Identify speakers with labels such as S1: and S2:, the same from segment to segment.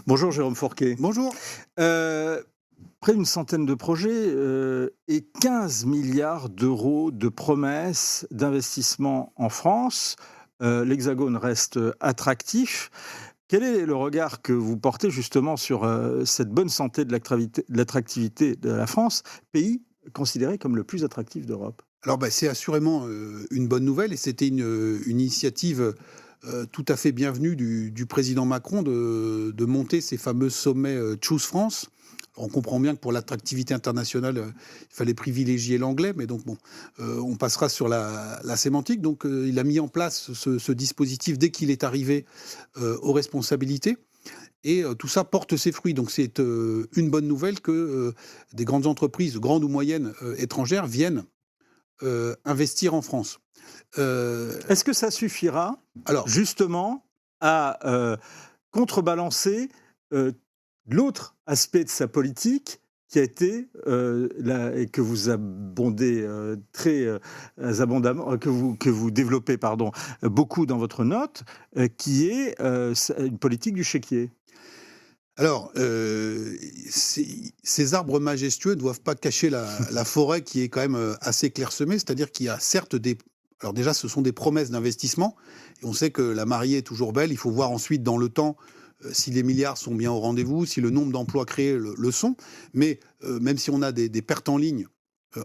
S1: Bonjour Jérôme Fourquet.
S2: Bonjour.
S1: Près d'une centaine de projets et 15 milliards d'euros de promesses d'investissement en France. L'Hexagone reste attractif. Quel est le regard que vous portez justement sur cette bonne santé de l'attractivité de la France, pays considéré comme le plus attractif d'Europe?
S2: Alors c'est assurément une bonne nouvelle et c'était une initiative tout à fait bienvenue du président Macron de monter ces fameux sommets Choose France. Alors, on comprend bien que pour l'attractivité internationale, il fallait privilégier l'anglais, mais donc on passera sur la sémantique. Donc il a mis en place ce dispositif dès qu'il est arrivé aux responsabilités. Et tout ça porte ses fruits. Donc c'est une bonne nouvelle que des grandes entreprises, grandes ou moyennes étrangères, viennent investir en France.
S1: Est-ce que ça suffira
S2: Alors,
S1: justement à contrebalancer l'autre aspect de sa politique qui a été, et que vous abondez très abondamment, que vous développez beaucoup dans votre note, qui est une politique du chéquier?
S2: alors, ces arbres majestueux ne doivent pas cacher la forêt qui est quand même assez clairsemée, c'est-à-dire qu'il y a certes des... Alors déjà, ce sont des promesses d'investissement, et on sait que la mariée est toujours belle, il faut voir ensuite dans le temps si les milliards sont bien au rendez-vous, si le nombre d'emplois créés le sont, mais même si on a des pertes en ligne,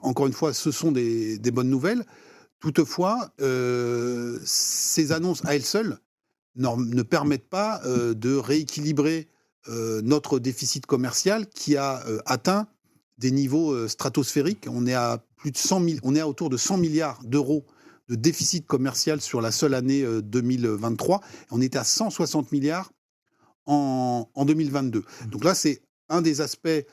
S2: encore une fois, ce sont des bonnes nouvelles. Toutefois, ces annonces à elles seules ne permettent pas de rééquilibrer notre déficit commercial qui a atteint des niveaux stratosphériques. On est à on est à autour de 100 milliards d'euros de déficit commercial sur la seule année 2023. On était à 160 milliards en 2022. Donc là, c'est un des aspects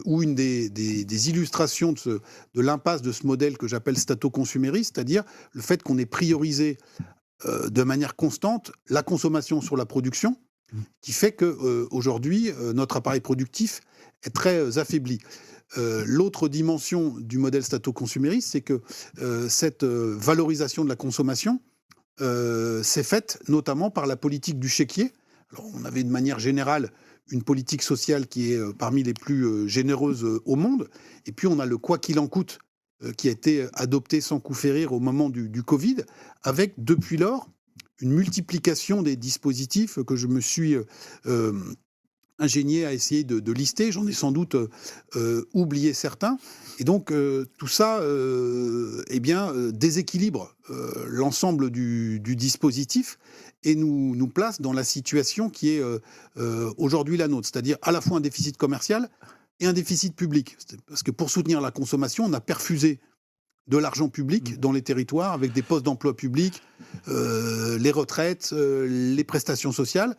S2: ou une des illustrations de l'impasse de ce modèle que j'appelle stato-consumériste, c'est-à-dire le fait qu'on ait priorisé de manière constante la consommation sur la production, qui fait que aujourd'hui notre appareil productif est très affaibli. L'autre dimension du modèle stato-consumériste, c'est que cette valorisation de la consommation s'est faite notamment par la politique du chéquier. Alors, on avait de manière générale une politique sociale qui est parmi les plus généreuses au monde. Et puis on a le quoi qu'il en coûte qui a été adopté sans coup férir au moment du Covid, avec depuis lors une multiplication des dispositifs que je me suis ingénié à essayer de lister. J'en ai sans doute oublié certains. Et donc tout ça déséquilibre l'ensemble du dispositif et nous place dans la situation qui est aujourd'hui la nôtre, c'est-à-dire à la fois un déficit commercial et un déficit public. Parce que pour soutenir la consommation, on a perfusé de l'argent public dans les territoires avec des postes d'emploi publics, les retraites, les prestations sociales.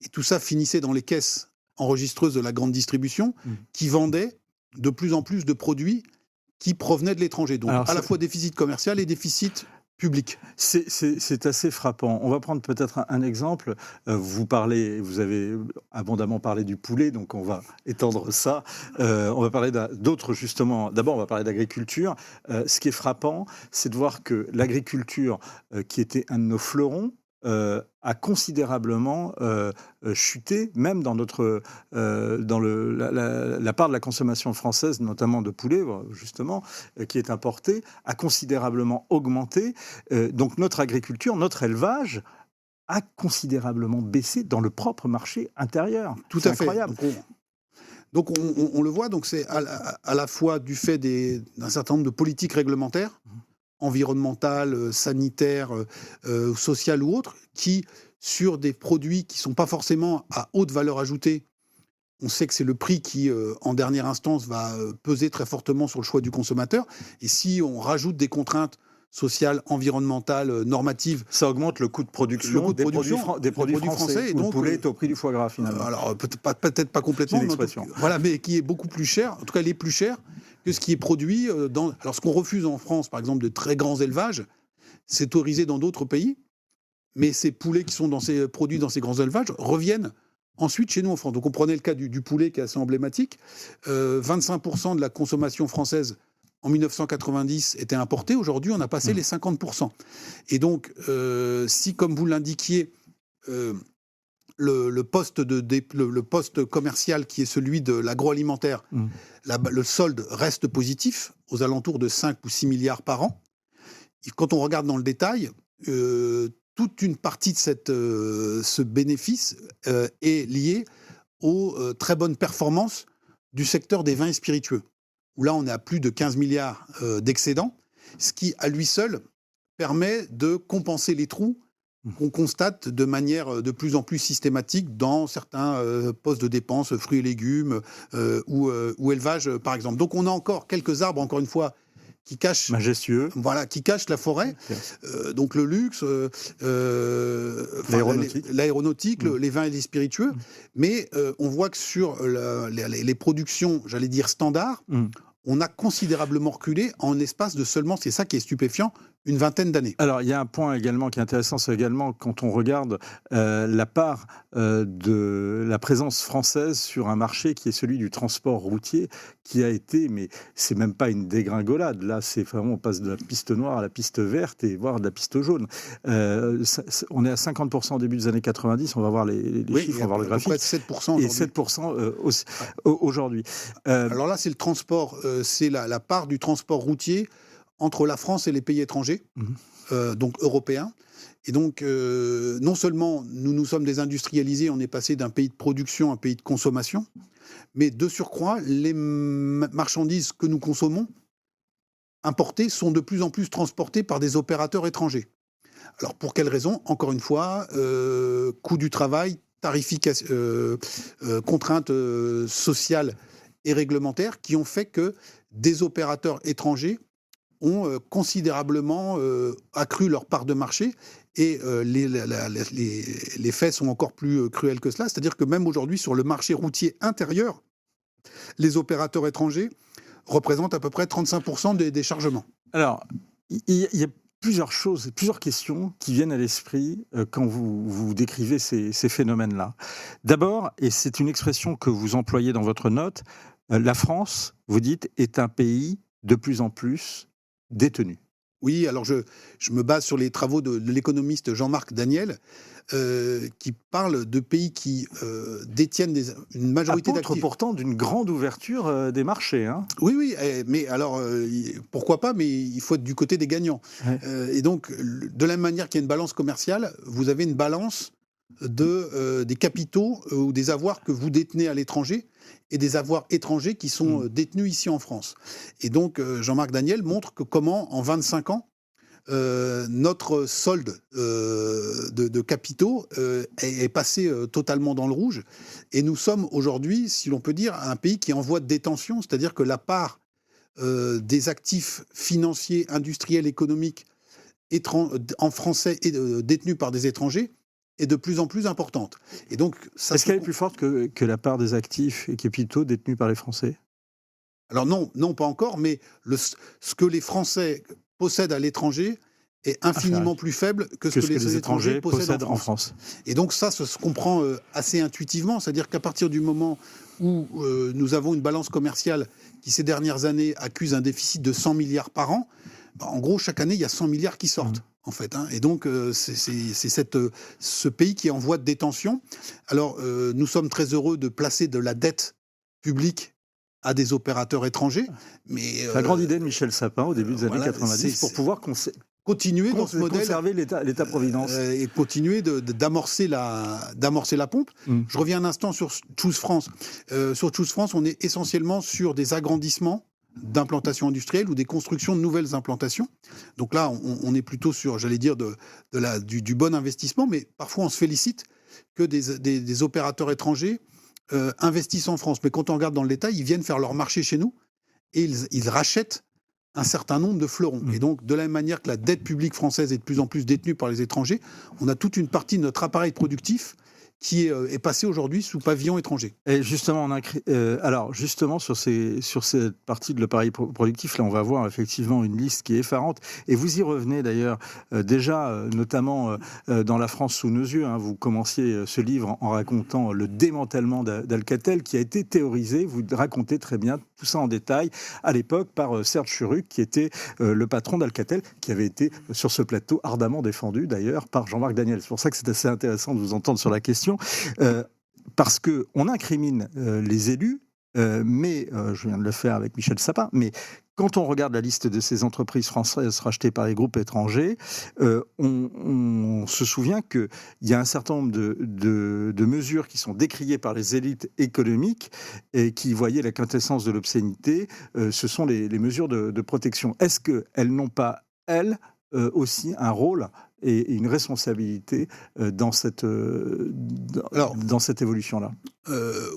S2: Et tout ça finissait dans les caisses enregistreuses de la grande distribution qui vendaient de plus en plus de produits qui provenaient de l'étranger. Donc à la fois déficit commercial et déficit public.
S1: C'est assez frappant. On va prendre peut-être un exemple. Vous avez abondamment parlé du poulet, donc on va étendre ça. On va parler d'autres, justement. D'abord, on va parler d'agriculture. Ce qui est frappant, c'est de voir que l'agriculture, qui était un de nos fleurons, a considérablement chuté, même dans la part de la consommation française, notamment de poulet, justement, qui est importée, a considérablement augmenté. Donc notre agriculture, notre élevage a considérablement baissé dans le propre marché intérieur.
S2: Tout à fait.
S1: Incroyable.
S2: Donc on le voit, donc c'est à la fois du fait d'un certain nombre de politiques réglementaires, environnementales, sanitaires, sociales ou autres, qui, sur des produits qui ne sont pas forcément à haute valeur ajoutée, on sait que c'est le prix qui, en dernière instance, va peser très fortement sur le choix du consommateur. Et si on rajoute des contraintes sociales, environnementales, normatives...
S1: Ça augmente le coût de production, des produits français. Et donc, le poulet est au prix du foie gras, finalement.
S2: Alors, peut-être pas complètement, mais qui est beaucoup plus cher, en tout cas, il est plus cher que ce qui est produit dans... Alors, ce qu'on refuse en France, par exemple, de très grands élevages, c'est autorisé dans d'autres pays, mais ces poulets qui sont produits dans ces grands élevages reviennent ensuite chez nous en France. Donc, on prenait le cas du poulet qui est assez emblématique. 25% de la consommation française en 1990 était importée. Aujourd'hui, on a passé les 50%. Et donc, si, comme vous l'indiquiez, le poste commercial qui est celui de l'agroalimentaire, le solde reste positif, aux alentours de 5 ou 6 milliards par an. Et quand on regarde dans le détail, toute une partie de ce bénéfice est liée aux très bonnes performances du secteur des vins et spiritueux, où là on est à plus de 15 milliards d'excédents, ce qui à lui seul permet de compenser les trous qu'on constate de manière de plus en plus systématique dans certains postes de dépenses, fruits et légumes ou élevage par exemple. Donc on a encore quelques arbres, encore une fois, qui cachent,
S1: majestueux,
S2: voilà, qui cachent la forêt. Donc le luxe, l'aéronautique, les vins et les spiritueux. Mais on voit que sur les productions, j'allais dire standards, on a considérablement reculé en espace de seulement, c'est ça qui est stupéfiant, une vingtaine d'années.
S1: Alors, il y a un point également qui est intéressant, c'est également quand on regarde la part de la présence française sur un marché qui est celui du transport routier, qui a été, mais c'est même pas une dégringolade. Là, c'est vraiment, on passe de la piste noire à la piste verte et voire de la piste jaune. On est à 50% au début des années 90, on va voir les chiffres, on va voir le graphique.
S2: 7%
S1: et 7% aujourd'hui.
S2: Alors là, c'est le transport, c'est la part du transport routier entre la France et les pays étrangers, donc européens. Et donc, non seulement nous sommes désindustrialisés, on est passé d'un pays de production à un pays de consommation, mais de surcroît, les marchandises que nous consommons, importées, sont de plus en plus transportées par des opérateurs étrangers. Alors, pour quelles raisons ? Encore une fois, coût du travail, tarification, contraintes sociales et réglementaires qui ont fait que des opérateurs étrangers ont considérablement accru leur part de marché et les faits sont encore plus cruels que cela. C'est-à-dire que même aujourd'hui, sur le marché routier intérieur, les opérateurs étrangers représentent à peu près 35% des déchargements.
S1: Alors, il y a plusieurs choses, plusieurs questions qui viennent à l'esprit quand vous décrivez ces phénomènes-là. D'abord, et c'est une expression que vous employez dans votre note, la France, vous dites, est un pays de plus en plus détenu.
S2: Oui, alors je me base sur les travaux de l'économiste Jean-Marc Daniel, qui parle de pays qui détiennent une majorité d'actifs.
S1: Pourtant d'une grande ouverture des marchés. Hein.
S2: Oui, mais alors, pourquoi pas, mais il faut être du côté des gagnants. Ouais. Et donc, de la même manière qu'il y a une balance commerciale, vous avez une balance des capitaux ou des avoirs que vous détenez à l'étranger et des avoirs étrangers qui sont détenus ici en France. Et donc, Jean-Marc Daniel montre que comment, en 25 ans, notre solde de capitaux est passé totalement dans le rouge. Et nous sommes aujourd'hui, si l'on peut dire, un pays qui est en voie de détention, c'est-à-dire que la part des actifs financiers, industriels, économiques en français détenus par des étrangers est de plus en plus importante. Et donc,
S1: est-ce qu'elle est plus forte que la part des actifs et capitaux détenus par les Français ?
S2: Alors non, pas encore, mais ce que les Français possèdent à l'étranger est infiniment plus faible que ce que les étrangers possèdent en France. Et donc ça se comprend assez intuitivement, c'est-à-dire qu'à partir du moment où nous avons une balance commerciale qui, ces dernières années, accuse un déficit de 100 milliards par an, en gros, chaque année, il y a 100 milliards qui sortent. En fait, hein. Et donc, c'est ce pays qui est en voie de détention. Alors, nous sommes très heureux de placer de la dette publique à des opérateurs étrangers. Mais,
S1: la grande idée de Michel Sapin au début des années 90 pour pouvoir
S2: continuer dans ce modèle,
S1: conserver l'État-providence
S2: et continuer d'amorcer la pompe. Je reviens un instant sur Choose France. Sur Choose France, on est essentiellement sur des agrandissements d'implantations industrielles ou des constructions de nouvelles implantations. Donc là, on est plutôt sur, j'allais dire, du bon investissement, mais parfois on se félicite que des opérateurs étrangers investissent en France. Mais quand on regarde dans le détail, ils viennent faire leur marché chez nous et ils rachètent un certain nombre de fleurons. Et donc, de la même manière que la dette publique française est de plus en plus détenue par les étrangers, on a toute une partie de notre appareil productif qui est passé aujourd'hui sous pavillon étranger.
S1: Et justement, alors justement sur cette partie de l'appareil productif, là, on va voir effectivement une liste qui est effarante. Et vous y revenez d'ailleurs déjà, notamment dans La France sous nos yeux. Hein, vous commenciez ce livre en racontant le démantèlement d'Alcatel qui a été théorisé. Vous racontez très bien tout ça en détail à l'époque par Serge Churuc, qui était le patron d'Alcatel, qui avait été sur ce plateau ardemment défendu d'ailleurs par Jean-Marc Daniel. C'est pour ça que c'est assez intéressant de vous entendre sur la question, parce qu'on incrimine les élus, mais je viens de le faire avec Michel Sapin, mais quand on regarde la liste de ces entreprises françaises rachetées par les groupes étrangers, on se souvient qu'il y a un certain nombre de mesures qui sont décriées par les élites économiques et qui voyaient la quintessence de l'obscénité. Ce sont les mesures de protection. Est-ce qu'elles n'ont pas, elles, aussi un rôle et une responsabilité dans cette évolution-là?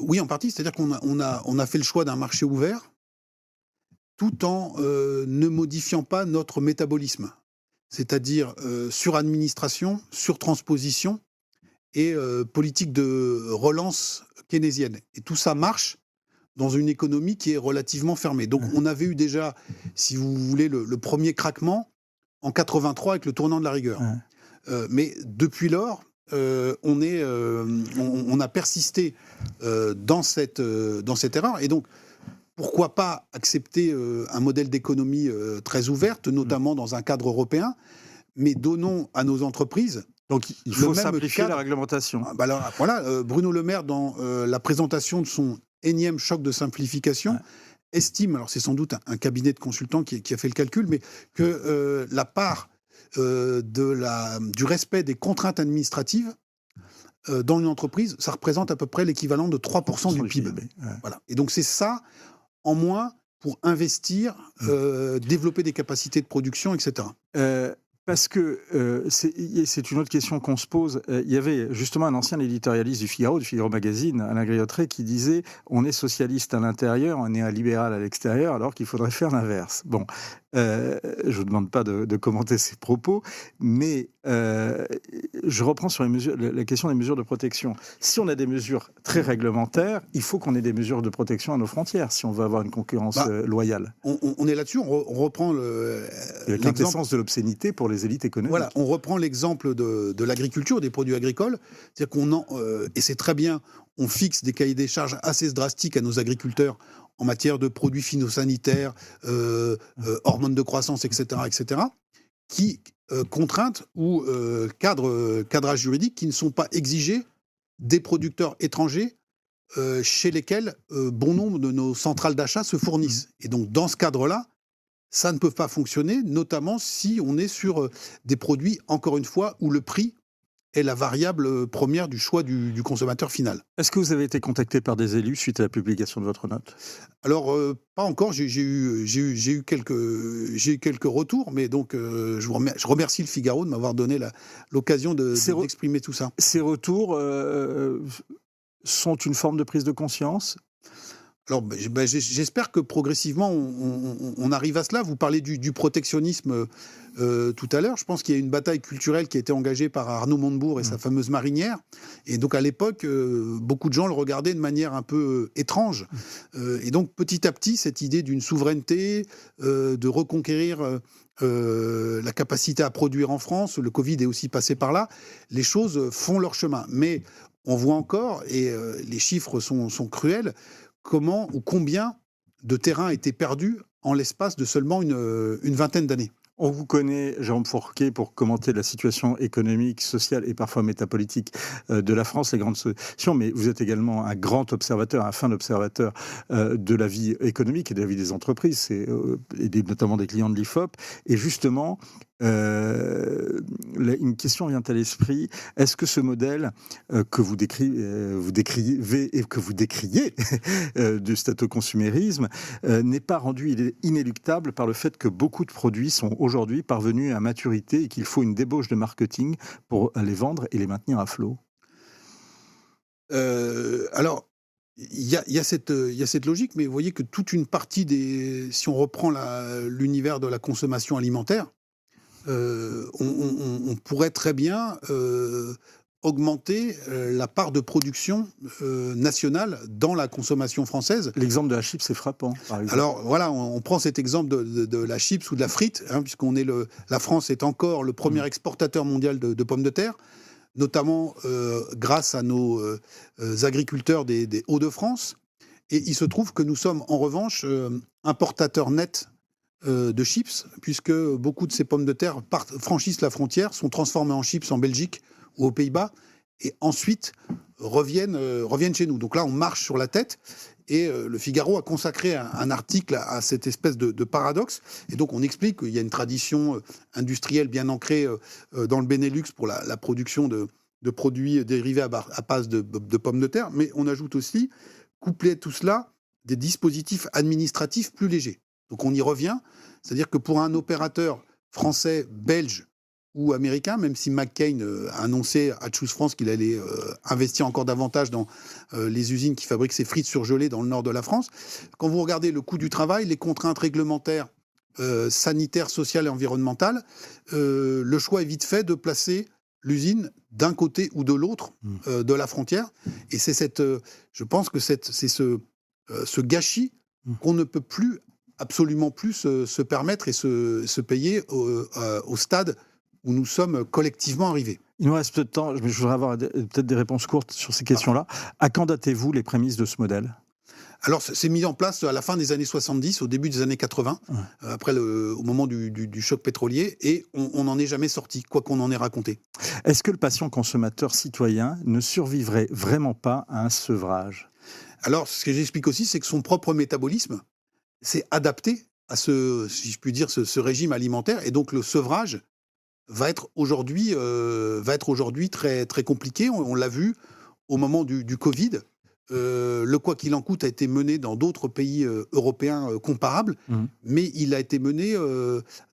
S2: Oui, en partie. C'est-à-dire qu'on a fait le choix d'un marché ouvert tout en ne modifiant pas notre métabolisme. C'est-à-dire suradministration, surtransposition et politique de relance keynésienne. Et tout ça marche dans une économie qui est relativement fermée. Donc on avait eu déjà, si vous voulez, le premier craquement en 83 avec le tournant de la rigueur. Mais depuis lors, on a persisté dans cette erreur. Et donc, pourquoi pas accepter un modèle d'économie très ouverte, notamment dans un cadre européen, mais donnons à nos entreprises.
S1: Donc il faut simplifier la réglementation.
S2: Alors, voilà, Bruno Le Maire, dans la présentation de son énième choc de simplification, estime, alors c'est sans doute un cabinet de consultants qui a fait le calcul, mais que la part du respect des contraintes administratives dans une entreprise, ça représente à peu près l'équivalent de 3% du PIB. Voilà. Et donc c'est ça en moins pour investir, développer des capacités de production, etc.
S1: Parce que c'est une autre question qu'on se pose. Il y avait justement un ancien éditorialiste du Figaro Magazine, Alain Griottret, qui disait « On est socialiste à l'intérieur, on est un libéral à l'extérieur, alors qu'il faudrait faire l'inverse. » Bon, je ne vous demande pas de commenter ces propos, mais je reprends sur la question des mesures de protection. Si on a des mesures très réglementaires, il faut qu'on ait des mesures de protection à nos frontières, si on veut avoir une concurrence loyale.
S2: On est là-dessus, on reprend
S1: la quintessence de l'obscénité pour les élites économiques.
S2: Voilà, on reprend l'exemple de l'agriculture, des produits agricoles, c'est-à-dire qu'on et c'est très bien, on fixe des cahiers des charges assez drastiques à nos agriculteurs en matière de produits phytosanitaires, hormones de croissance, etc., qui contraintes ou cadrage juridique qui ne sont pas exigés des producteurs étrangers chez lesquels bon nombre de nos centrales d'achat se fournissent. Et donc, dans ce cadre-là, ça ne peut pas fonctionner, notamment si on est sur des produits, encore une fois, où le prix est la variable première du choix du consommateur final.
S1: Est-ce que vous avez été contacté par des élus suite à la publication de votre note ?
S2: Alors, pas encore. J'ai eu quelques retours, mais donc je remercie le Figaro de m'avoir donné l'occasion d'exprimer tout ça.
S1: Ces retours sont une forme de prise de conscience ?
S2: Alors, j'espère que progressivement, on arrive à cela. Vous parlez du protectionnisme tout à l'heure. Je pense qu'il y a une bataille culturelle qui a été engagée par Arnaud Montebourg et sa fameuse marinière. Et donc, à l'époque, beaucoup de gens le regardaient de manière un peu étrange. Et donc, petit à petit, cette idée d'une souveraineté, de reconquérir la capacité à produire en France, le Covid est aussi passé par là, les choses font leur chemin. Mais on voit encore, et les chiffres sont cruels, comment ou combien de terrain a été perdu en l'espace de seulement une vingtaine d'années.
S1: On vous connaît, Jérôme Fourquet, pour commenter la situation économique, sociale et parfois métapolitique de la France, les grandes solutions, mais vous êtes également un grand observateur, un fin observateur de la vie économique et de la vie des entreprises, et notamment des clients de l'IFOP. Et justement, une question vient à l'esprit. Est-ce que ce modèle que vous décrivez et que vous décriez du statoconsumérisme n'est pas rendu inéluctable par le fait que beaucoup de produits sont aujourd'hui parvenus à maturité et qu'il faut une débauche de marketing pour les vendre et les maintenir à flot ?
S2: Alors, il y a cette logique, mais vous voyez que toute une partie si on reprend l'univers de la consommation alimentaire, on pourrait très bien augmenter la part de production nationale dans la consommation française.
S1: L'exemple de la chips est frappant, par exemple.
S2: Alors voilà, on prend cet exemple de la chips ou de la frite, puisqu'on est la France est encore le premier exportateur mondial de pommes de terre, notamment grâce à nos agriculteurs des Hauts-de-France. Et il se trouve que nous sommes en revanche importateurs nets de chips, puisque beaucoup de ces pommes de terre franchissent la frontière, sont transformées en chips en Belgique ou aux Pays-Bas, et ensuite reviennent chez nous. Donc là, on marche sur la tête. Et le Figaro a consacré un article à cette espèce de paradoxe. Et donc, on explique qu'il y a une tradition industrielle bien ancrée dans le Benelux pour la production de produits dérivés à base de pommes de terre. Mais on ajoute aussi, couplé à tout cela, des dispositifs administratifs plus légers. Donc, on y revient. C'est-à-dire que pour un opérateur français, belge ou américain, même si McCain a annoncé à Choose France qu'il allait investir encore davantage dans les usines qui fabriquent ces frites surgelées dans le nord de la France. Quand vous regardez le coût du travail, les contraintes réglementaires, sanitaires, sociales et environnementales, le choix est vite fait de placer l'usine d'un côté ou de l'autre de la frontière. Et c'est je pense que c'est ce gâchis qu'on ne peut plus, absolument plus se permettre et se payer au stade où nous sommes collectivement arrivés.
S1: Il nous reste peu de temps, je voudrais avoir peut-être des réponses courtes sur ces questions-là. À quand datez-vous les prémices de ce modèle ?
S2: Alors, c'est mis en place à la fin des années 70, au début des années 80, au moment du choc pétrolier, et on n'en est jamais sorti, quoi qu'on en ait raconté.
S1: Est-ce que le patient consommateur citoyen ne survivrait vraiment pas à un sevrage ?
S2: Alors, ce que j'explique aussi, c'est que son propre métabolisme s'est adapté à si je puis dire, ce régime alimentaire, et donc le sevrage va être aujourd'hui très, très compliqué. On l'a vu au moment du Covid. Le quoi qu'il en coûte a été mené dans d'autres pays européens comparables, mais il a été mené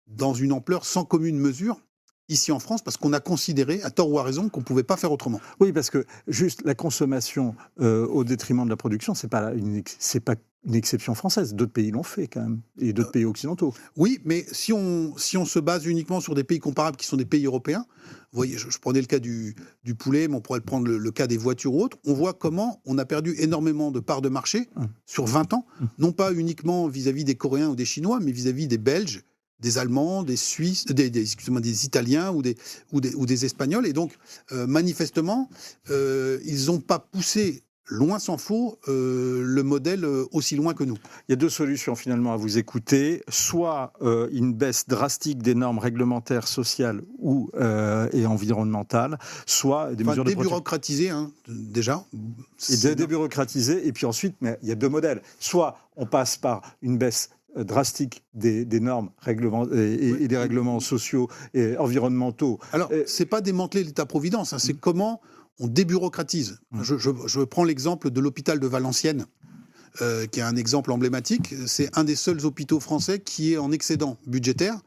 S2: dans une ampleur sans commune mesure ici en France, parce qu'on a considéré, à tort ou à raison, qu'on ne pouvait pas faire autrement.
S1: Oui, parce que juste la consommation au détriment de la production, c'est pas une exception française. D'autres pays l'ont fait quand même, et d'autres pays occidentaux.
S2: Oui, mais si on se base uniquement sur des pays comparables qui sont des pays européens, vous voyez, je prenais le cas du poulet, mais on pourrait prendre le cas des voitures ou autres, on voit comment on a perdu énormément de parts de marché sur 20 ans, non pas uniquement vis-à-vis des Coréens ou des Chinois, mais vis-à-vis des Belges, des Allemands, des Suisses, des Italiens ou des Espagnols. Et donc, manifestement, ils n'ont pas poussé, loin s'en faut, le modèle aussi loin que nous.
S1: Il y a deux solutions finalement à vous écouter. Soit une baisse drastique des normes réglementaires, sociales et environnementales, soit des mesures de
S2: débureaucratiser, déjà.
S1: Et débureaukratiser, et puis ensuite, mais il y a deux modèles. Soit on passe par une baisse drastique des normes et des règlements sociaux et environnementaux.
S2: Alors, c'est pas démanteler l'État-providence, c'est comment on débureaucratise. Je prends l'exemple de l'hôpital de Valenciennes, qui est un exemple emblématique. C'est un des seuls hôpitaux français qui est en excédent budgétaire.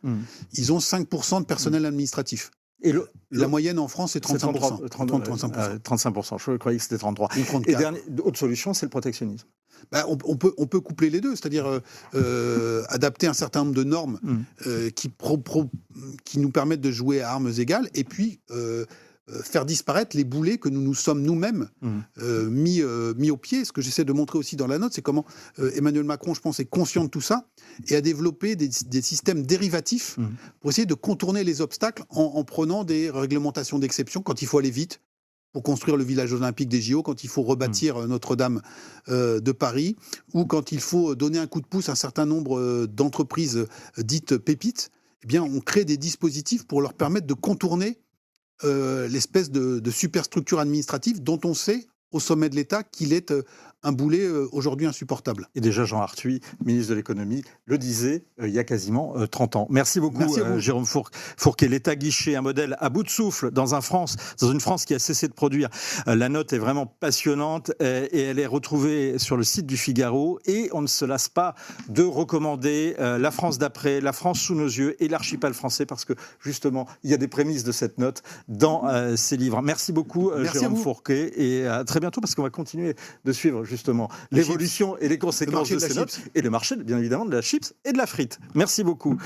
S2: Ils ont 5% de personnel administratif. Et la moyenne en France, c'est 35%.
S1: 35%. Je croyais que c'était 33%. Et autre solution, c'est le protectionnisme.
S2: On peut coupler les deux, c'est-à-dire adapter un certain nombre de normes qui nous permettent de jouer à armes égales, et puis faire disparaître les boulets que nous nous sommes nous-mêmes mis au pied. Ce que j'essaie de montrer aussi dans la note, c'est comment Emmanuel Macron, je pense, est conscient de tout ça et a développé des systèmes dérivatifs pour essayer de contourner les obstacles en prenant des réglementations d'exception quand il faut aller vite, pour construire le village olympique des JO, quand il faut rebâtir Notre-Dame de Paris, ou quand il faut donner un coup de pouce à un certain nombre d'entreprises dites pépites. Eh bien, on crée des dispositifs pour leur permettre de contourner l'espèce de superstructure administrative dont on sait, au sommet de l'État, qu'il est un boulet aujourd'hui insupportable.
S1: Et déjà Jean Arthuis, ministre de l'économie, le disait il y a quasiment 30 ans. Merci beaucoup. Merci Jérôme Fourquet. L'État guichet, un modèle à bout de souffle dans une France qui a cessé de produire. La note est vraiment passionnante et elle est retrouvée sur le site du Figaro, et on ne se lasse pas de recommander La France d'après, La France sous nos yeux et l'Archipel français, parce que justement il y a des prémices de cette note dans ces livres. Merci beaucoup Jérôme Fourquet, et à très bientôt, parce qu'on va continuer de suivre justement l'évolution et les conséquences de ces notes, et le marché, bien évidemment, de la chips et de la frite. Merci beaucoup.